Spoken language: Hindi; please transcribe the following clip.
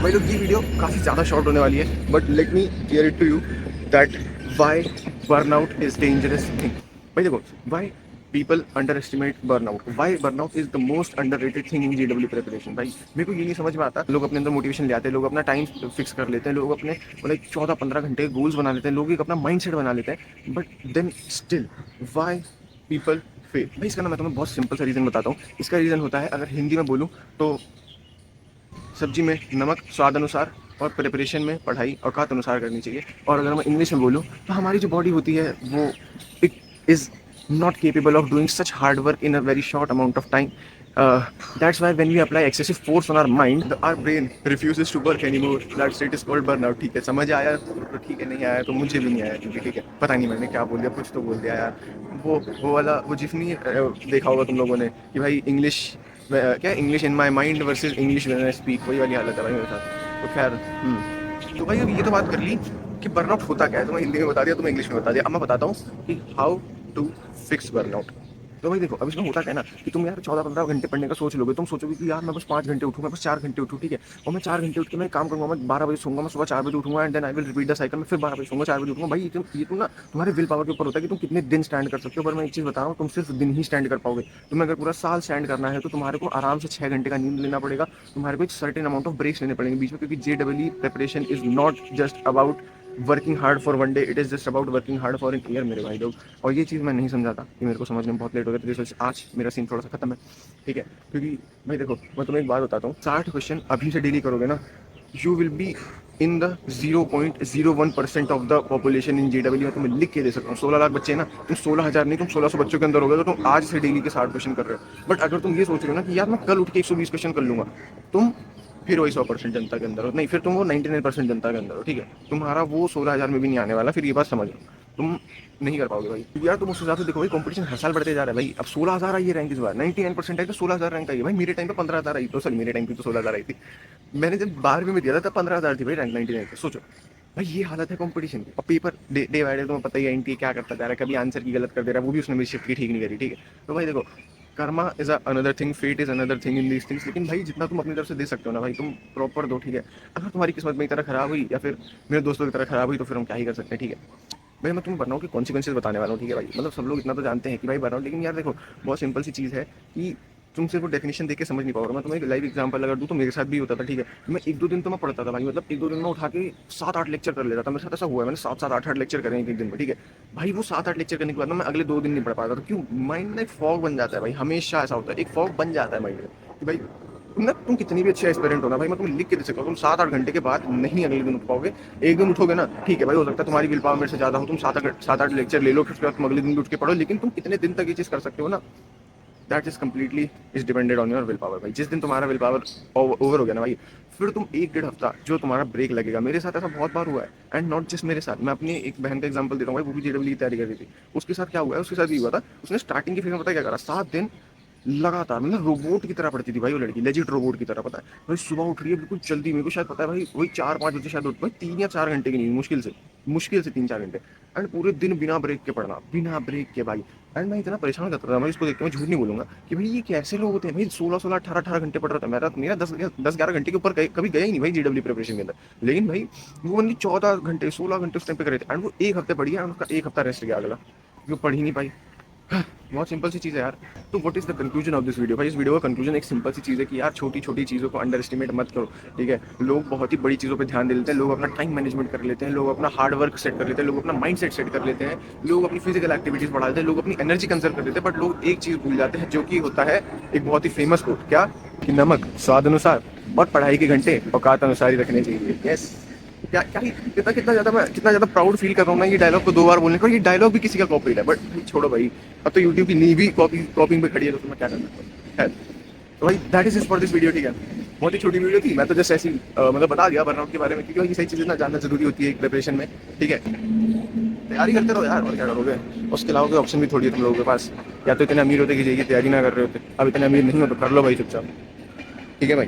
भाई लोग ये वीडियो काफ़ी ज़्यादा शॉर्ट होने वाली है, but let me clear it to you that why burnout is dangerous thing. भाई देखो, why people underestimate burnout, why burnout is the most underrated thing in JW preparation. भाई मेरे को ये नहीं समझ में आता, लोग अपने अंदर मोटिवेशन ले आते हैं, लोग अपना टाइम फिक्स कर लेते हैं, लोग अपने लाइक 14-15 घंटे गोल्स बना लेते हैं, लोग एक अपना माइंड सेट बना लेते हैं, but then still why people fail. भाई इसका ना मैं तुम्हें बहुत सिंपल सा रीज़न बताता हूँ। इसका रीज़न होता है, अगर हिंदी में बोलूँ तो सब्जी में नमक स्वाद अनुसार, और प्रिपरेशन में पढ़ाई औकात अनुसार करनी चाहिए। और अगर मैं इंग्लिश में बोलूँ तो हमारी जो बॉडी होती है वो it is not capable of doing such hard work in a very short amount of time. That's why when we apply excessive force on our mind, our brain refuses to work anymore. That state is called burnout. ठीक है, समझ आया तो ठीक है, नहीं आया तो मुझे भी नहीं आया, क्योंकि ठीक है, पता नहीं मैंने क्या बोल दिया, कुछ तो बोल दिया यार। वो वाला वो जिफ नहीं देखा होगा तुम लोगों ने कि भाई इंग्लिश क्या, English in my mind versus English when I speak, वही वाली हालत है भाई मेरे साथ। तो खैर तो भाई अब ये तो बात कर ली कि बर्नआउट होता क्या है, तुम्हें हिंदी में बता दिया, तुम्हें इंग्लिश में बता दिया। अब मैं बताता हूँ कि हाउ टू फिक्स बर्नआउट। तो भाई देखो, अब इसमें होता क्या है ना कि तुम यार 14-15 घंटे पढ़ने का सोच लोगे, तुम सोचोगे कि यार मैं बस 5 घंटे उठूँ, मैं बस 4 घंटे उठूँ, ठीक है, और मैं 4 घंटे उठ के मैं काम करूँगा, मैं 12 बजे सोऊंगा, मैं सुबह 4 बजे उठूँगा, and then I will repeat the cycle, मैं फिर 12 बजे सोऊंगा, 4 बजे उठूँगा। भाई ये तुम ना, तुम्हारे विल पावर के ऊपर होता है कि तुम कितने दिन स्टैंड कर सकते हो। पर मैं एक चीज़ बता रहा हूँ, तुम सिर्फ दिन ही स्टैंड कर पाओगे। तुम्हें अगर पूरा साल स्टैंड करना है तो तुम्हारे को आराम से 6 घंटे का नींद लेना पड़ेगा, तुम्हारे को एक सर्टेन अमाउंट ऑफ ब्रेक्स लेने पड़ेंगे बीच में, क्योंकि JW preparation is not just about working hard for one day, it is just about working hard for an year मेरे भाई लोग। और ये चीज़ मैं नहीं समझा था, कि मेरे को समझने में बहुत लेट हो गया, तो आज मेरा सीन थोड़ा सा खत्म है, ठीक है। क्योंकि भाई देखो, मैं तुम्हें एक बात बताता हूँ, 60 क्वेश्चन अभी से डेली करोगे ना, you will be in the 0.01% of the population in JW. मैं तुम्हें लिख के दे सकता हूँ, 16 लाख बच्चे ना, तुम 16,000 नहीं, तुम 1600 बच्चों के अंदर हो गए, तो तुम आज से डेली के 60 क्वेश्चन कर रहे हो। बट अगर तुम ये सोच रहे हो ना कि यार मैं कल उठ के 120 क्वेश्चन कर लूंगा, तुम फिर वही 100% जनता के अंदर हो, नहीं फिर तुम वो 99% जनता के अंदर हो, ठीक है। तुम्हारा वो 16,000 में भी नहीं आने वाला, फिर ये बात समझ लो, तुम नहीं कर पाओगे भाई। यार तुम उस हिसाब से देखो भाई, कंपटीशन हर साल बढ़ते जा रहा है भाई। अब 16,000 आई है रैंक इस बार, 99% आई तो 16,000 रैंक आई है भाई। मेरे टाइम पे 15,000 आई, तो सर मेरे टाइम पे तो 16,000 आई थी। मैंने जब 12वीं में दिया था तब 15,000 थी भाई रैंक 99 पे, सोचो भाई ये हालत है कंपटीशन की। और पेपर डे बाय डे तुम्हें पता ही है एनटी क्या करता जा रहा है, कभी आंसर की गलत कर दे रहा है, वो भी उसने मेरी शिफ्ट की ठीक नहीं करी, ठीक है। तो भाई देखो, karma is another thing, fate is another thing in these things. लेकिन भाई जितना तुम अपनी तरफ से दे सकते हो ना भाई, तुम प्रॉपर दो, ठीक है। अगर तुम्हारी किस्मत मेरी तरह खराब हुई या फिर मेरे दोस्तों की तरह खराब हुई, तो फिर हम क्या ही कर सकते हैं, ठीक है। भाई मैं तुम्हें बर्नआउट की कॉन्सिक्वेंसेज बताने वाला हूँ, ठीक है भाई। मतलब सब लोग इतना तो जानते हैं कि भाई बर्नआउट, लेकिन यार देखो, बहुत सिंपल सी चीज़ है कि तुम सिर्फ वो डेफिनेशन देख के समझ नहीं पाओगे। मैं तुम्हें एक लाइव एग्जांपल अगर दूँ तो मेरे साथ भी होता था, ठीक है। मैं 1-2 दिन तो मैं पढ़ता था भाई, मतलब 1-2 दिन में उठा के 7-8 लेक्चर कर लेता था। मेरे साथ ऐसा हुआ है, मैंने 7-8 लेक्चर करे एक दिन में, ठीक है। भाई वो 7-8 लेक्चर करने के बाद मैं अगले 2 दिन नहीं पढ़ पाता था। क्यों? माइंड में एक फॉग बन जाता है भाई, हमेशा ऐसा होता है, एक फॉग बन जाता है माइंड में कि भाई तुम कितनी भी अच्छे एस्पिरेंट हो ना भाई, मैं तुम्हें लिख के दे सकता हूँ, तुम 7-8 घंटे के बाद नहीं अगले दिन उठ पाओगे। एक दिन उठोगे ना, ठीक है भाई, हो सकता है तुम्हारी विल पावर मेरे से ज़्यादा हो, तुम 7-8 लेक्चर ले लो, फिर उसके बाद तुम अगले दिन भी उठ के पढ़ो, लेकिन तुम कितने दिन तक ये चीज़ कर सकते हो ना, that is completely is depended on your will power भाई। जिस दिन तुम्हारा विल पावर ओवर हो गया ना भाई, फिर तुम 1-1.5 हफ्ता जो तुम्हारा ब्रेक लगेगा। मेरे साथ ऐसा बहुत बार हुआ है, एंड नॉट जस्ट मेरे साथ, मैं अपनी एक बहन का एग्जांपल देता हूँ भाई, वो भी जेडब्ल्यू की तैयारी कर रही थी। उसके साथ क्या हुआ है, उसके साथ ये हुआ था, उसने स्टार्टिंग की फेज में पता क्या करा, 7 दिन लगातार, मतलब रोबोट की तरह पढ़ती थी भाई वो लड़की, लेजिट रोबोट की तरह। पता है भाई, सुबह उठ रही है बिल्कुल जल्दी, मेरे को शायद पता है भाई वही 4-5 बजे शायद उठ, भाई 3 या 4 घंटे की नींद, मुश्किल से 3-4 घंटे, एंड पूरे दिन बिना ब्रेक के पढ़ना, बिना ब्रेक के भाई। एंड मैं इतना परेशान करता था, मैं इसको देख के मैं झूठ नहीं बोलूंगा कि भाई ये कैसे लोग होते हैं भाई, 16-16, 18-18 घंटे पढ़ रहा था। मेरा 10-11 घंटे के ऊपर कभी गया ही नहीं भाई जेडब्ल्यू प्रिपरेशन के अंदर। लेकिन भाई वो ओनली 14 घंटे 16 घंटे उस टाइम पे करे थे, एंड वो 1 हफ्ते पढ़ी है, उसका 1 हफ्ता रेस्ट गया अगला, क्योंकि पढ़ ही नहीं पाई। बहुत सिंपल सी चीज़ है यार। तो what is the conclusion of this video भाई? इस वीडियो का कंक्लूजन एक सिंपल सी चीज़ है कि यार छोटी छोटी चीज़ों को अंडर एस्टिमेट मत करो, ठीक है। लोग बहुत ही बड़ी चीज़ों पे ध्यान दे लेते हैं, लोग अपना टाइम मैनेजमेंट कर लेते हैं, लोग अपना हार्ड वर्क सेट कर लेते हैं, लोग अपना माइंड सेट कर लेते हैं, लोग अपनी फिजिकल एक्टिविटीज़ बढ़ा लेते हैं, लोग अपनी एनर्जी कंजर्व कर लेते हैं, बट लोग एक चीज़ भूल जाते हैं, जो कि होता है एक बहुत ही फेमस कोट, क्या कि नमक स्वाद अनुसार और पढ़ाई के घंटे औकात अनुसार ही रखने चाहिए। यस, क्या क्या ही कितना ज़्यादा प्राउड फील कर रहा हूँ ना ये डायलॉग को 2 बार बोलने का। ये डायलॉग भी किसी का कॉपी है, बट छोड़ो भाई, अब तो यूट्यूब की नी भी कॉपिंग पे खड़ी है, तो मैं क्या कर सकता हूँ। तो भाई that is for this video, ठीक है। बहुत ही छोटी वीडियो थी, मैं तो जस्ट ऐसी मतलब बता दिया बर्नआउट के बारे में, क्योंकि ये सही चीज़ें ना जानना जरूरी होती है एक प्रिपरेशन में, ठीक है। तैयारी करते रहो यार, और क्या करोगे। उसके अलावा कोई ऑप्शन भी थोड़ी है तुम लोगों के पास, या तो इतने अमीर होते कि जाइए तैयारी ना कर रहे होते। अब इतने अमीर नहीं हो तो कर लो भाई चुपचाप, ठीक है भाई।